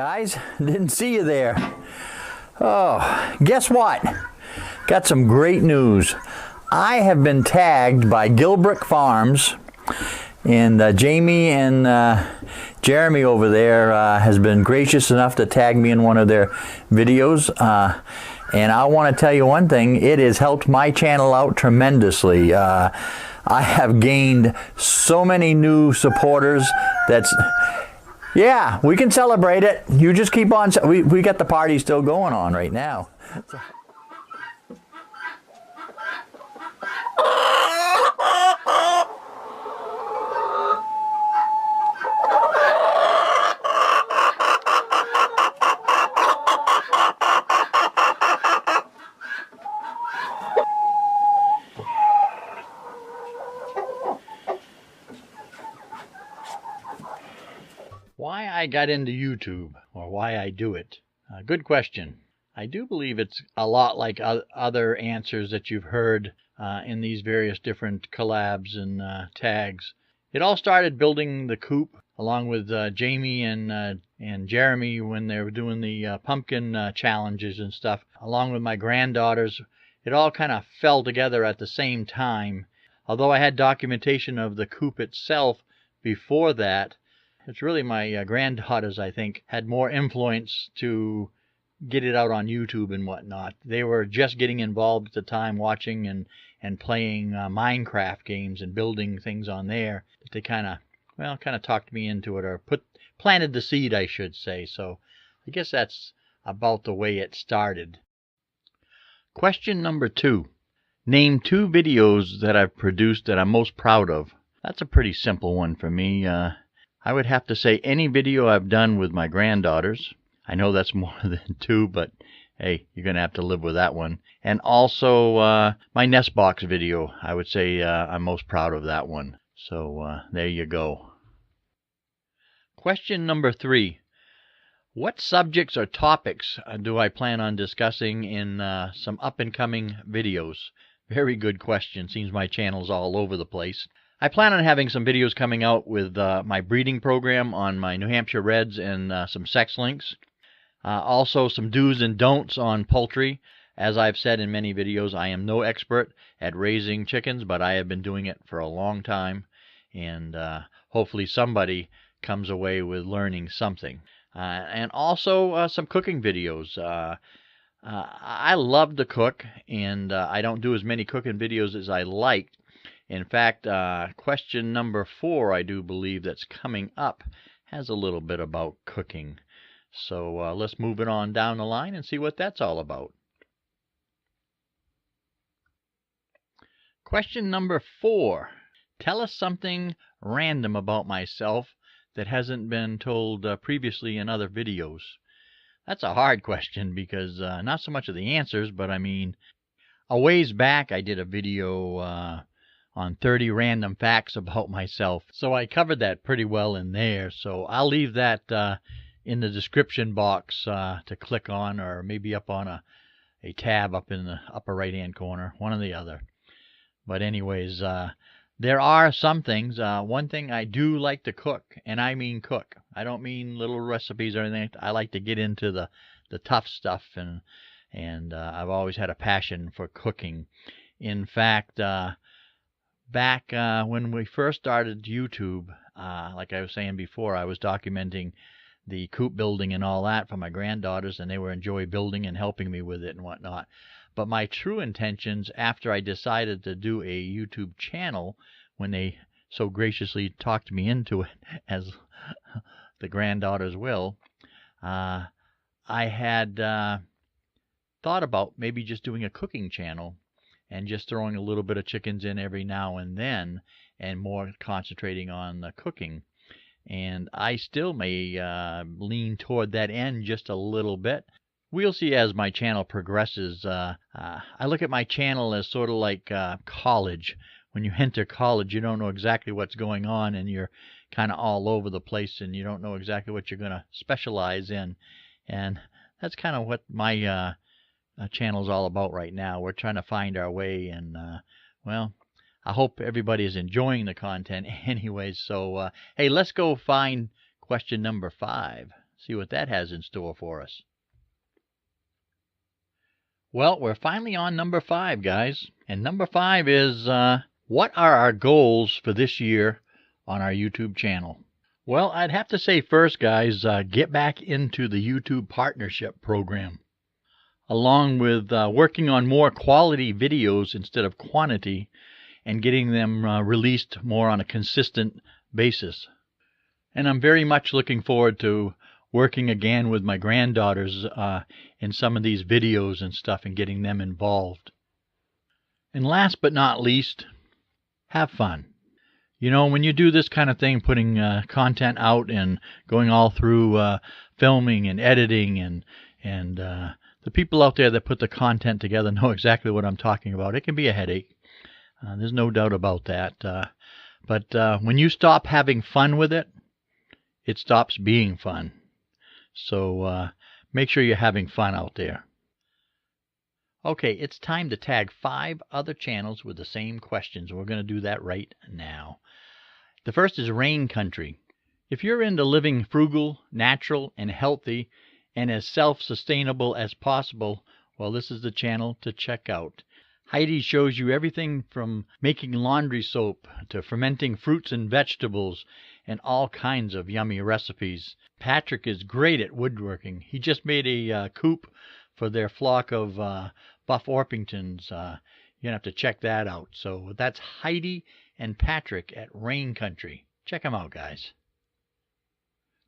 guys, didn't see you there. Oh, guess what? Got some great news. I have been tagged by Guildbrook Farms, and Jamie and Jeremy over there has been gracious enough to tag me in one of their videos. And I want to tell you one thing, it has helped my channel out tremendously. I have gained so many new supporters. Yeah, we can celebrate it. You just keep on. We got the party still going on right now. Why I got into YouTube, or why I do it? Good question. I do believe it's a lot like other answers that you've heard in these various different collabs and tags. It all started building the coop along with Jamie and Jeremy when they were doing the pumpkin challenges and stuff, along with my granddaughters. It all kind of fell together at the same time. Although I had documentation of the coop itself before that, it's really my granddaughters, I think, had more influence to get it out on YouTube and whatnot. They were just getting involved at the time, watching and playing Minecraft games and building things on there. They kind of talked me into it, or planted the seed, I should say. So I guess that's about the way it started. Question number 2. Name 2 videos that I've produced that I'm most proud of. That's a pretty simple one for me. I would have to say any video I've done with my granddaughters. I know that's more than 2, but hey, you're going to have to live with that one. And also my nest box video. I would say I'm most proud of that one. So there you go. Question number 3. What subjects or topics do I plan on discussing in some up-and-coming videos? Very good question. Seems my channel's all over the place. I plan on having some videos coming out with my breeding program on my New Hampshire Reds and some sex links. Also some do's and don'ts on poultry. As I've said in many videos, I am no expert at raising chickens, but I have been doing it for a long time. And hopefully somebody comes away with learning something. And also some cooking videos. I love to cook, and I don't do as many cooking videos as I like. In fact, question number 4, I do believe, that's coming up has a little bit about cooking. So let's move it on down the line and see what that's all about. Question number 4. Tell us something random about myself that hasn't been told previously in other videos. That's a hard question because not so much of the answers, but I mean, a ways back I did a video on 30 random facts about myself. So I covered that pretty well in there. So I'll leave that in the description box to click on, or maybe up on a tab up in the upper right hand corner, one or the other. But anyways, there are some things. One thing, I do like to cook, and I mean cook. I don't mean little recipes or anything. I like to get into the tough stuff, and I've always had a passion for cooking. In fact, back when we first started YouTube, like I was saying before, I was documenting the coop building and all that for my granddaughters, and they were enjoy building and helping me with it and whatnot. But my true intentions, after I decided to do a YouTube channel, when they so graciously talked me into it, as the granddaughters will, I had thought about maybe just doing a cooking channel and just throwing a little bit of chickens in every now and then, and more concentrating on the cooking. And I still may lean toward that end just a little bit. We'll see as my channel progresses. I look at my channel as sort of like college. When you enter college, you don't know exactly what's going on, and you're kind of all over the place, and you don't know exactly what you're going to specialize in. And that's kind of what my channel's all about right now. We're trying to find our way, and well, I hope everybody is enjoying the content anyways. So hey, let's go find question number 5. See what that has in store for us. Well, we're finally on number 5, guys. And number 5 is, what are our goals for this year on our YouTube channel? Well, I'd have to say first, guys, get back into the YouTube Partnership Program, along with working on more quality videos instead of quantity, and getting them released more on a consistent basis. And I'm very much looking forward to working again with my granddaughters in some of these videos and stuff, and getting them involved. And last but not least, have fun. You know, when you do this kind of thing, putting content out and going all through filming and editing, and the people out there that put the content together know exactly what I'm talking about. It can be a headache. There's no doubt about that. But when you stop having fun with it, it stops being fun. So make sure you're having fun out there. Okay, it's time to tag 5 other channels with the same questions. We're going to do that right now. The first is Rain Country. If you're into living frugal, natural, and healthy, and as self-sustainable as possible, well, this is the channel to check out. Heidi shows you everything from making laundry soap to fermenting fruits and vegetables and all kinds of yummy recipes. Patrick is great at woodworking. He just made a coop for their flock of Buff Orpingtons. You're going to have to check that out. So that's Heidi and Patrick at Rain Country. Check them out, guys.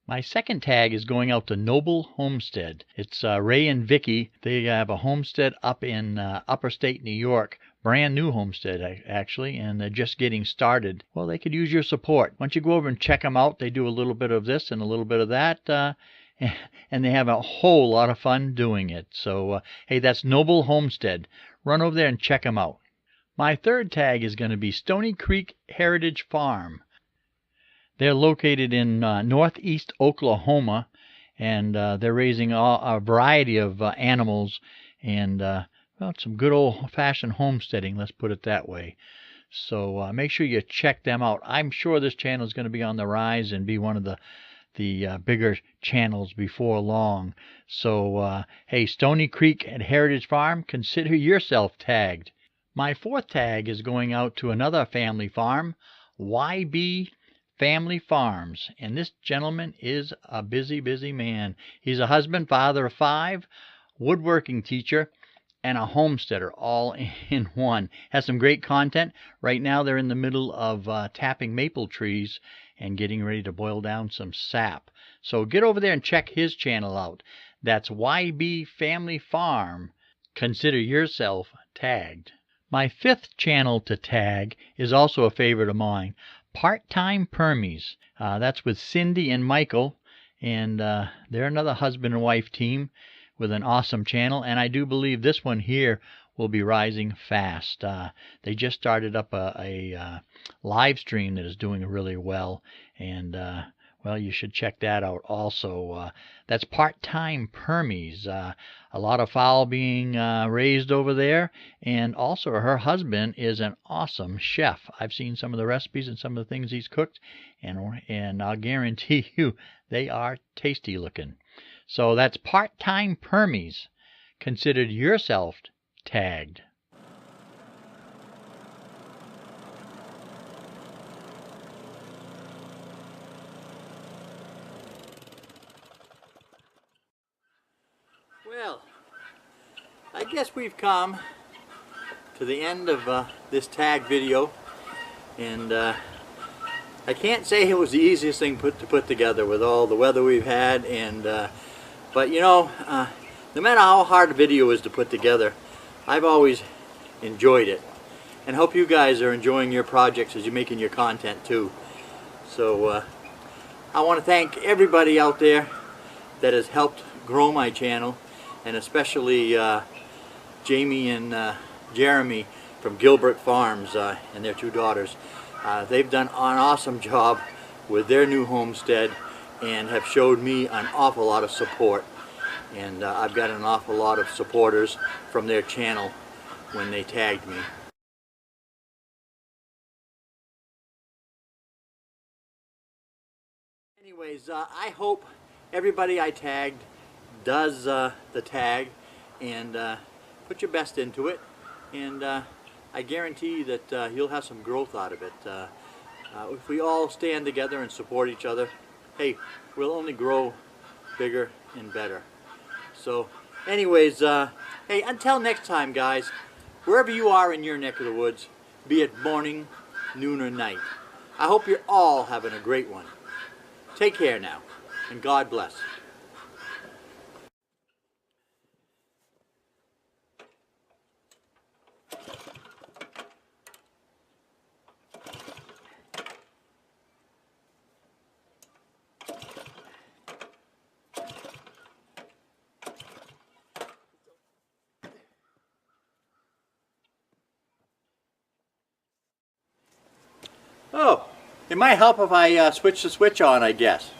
My second tag is going out to Noble Homestead. It's Ray and Vicky. They have a homestead up in upper state New York. Brand new homestead, actually, and they're just getting started. Well, they could use your support. Why don't you go over and check them out? They do a little bit of this and a little bit of that, and they have a whole lot of fun doing it. So, hey, that's Noble Homestead. Run over there and check them out. My third tag is going to be Stony Creek Heritage Farm. They're located in northeast Oklahoma, and they're raising a variety of animals, and well, it's some good old-fashioned homesteading, let's put it that way. So make sure you check them out. I'm sure this channel is going to be on the rise and be one of the bigger channels before long. So, hey, Stony Creek and Heritage Farm, consider yourself tagged. My fourth tag is going out to another family farm, YB Family Farms, and this gentleman is a busy man. He's a husband, father of 5, woodworking teacher, and a homesteader all in one. Has some great content. Right now they're in the middle of tapping maple trees and getting ready to boil down some sap. So get over there and check his channel out. That's YB Family Farm. Consider yourself tagged. My 5th channel to tag is also a favorite of mine. Part-Time Permies. That's with Cindy and Michael, and they're another husband and wife team with an awesome channel, and I do believe this one here will be rising fast. They just started up a live stream that is doing really well, and well, you should check that out also. That's Part-Time Permies. A lot of fowl being raised over there, and also her husband is an awesome chef. I've seen some of the recipes and some of the things he's cooked, and I'll guarantee you they are tasty looking. So that's Part-Time Permies. Consider yourself tagged. Well, I guess we've come to the end of this tag video, and I can't say it was the easiest thing to put together with all the weather we've had, and but you know, no matter how hard a video is to put together, I've always enjoyed it, and hope you guys are enjoying your projects as you're making your content too. So I want to thank everybody out there that has helped grow my channel, and especially Jamie and Jeremy from Guildbrook Farms and their 2 daughters. They've done an awesome job with their new homestead and have showed me an awful lot of support. And I've got an awful lot of supporters from their channel when they tagged me. Anyways, I hope everybody I tagged does the tag, and put your best into it, and I guarantee that you'll have some growth out of it. If we all stand together and support each other, hey, we'll only grow bigger and better. So anyways, hey, until next time, guys, wherever you are in your neck of the woods, be it morning, noon, or night, I hope you're all having a great one. Take care now, and God bless. Oh, it might help if I switch the switch on, I guess.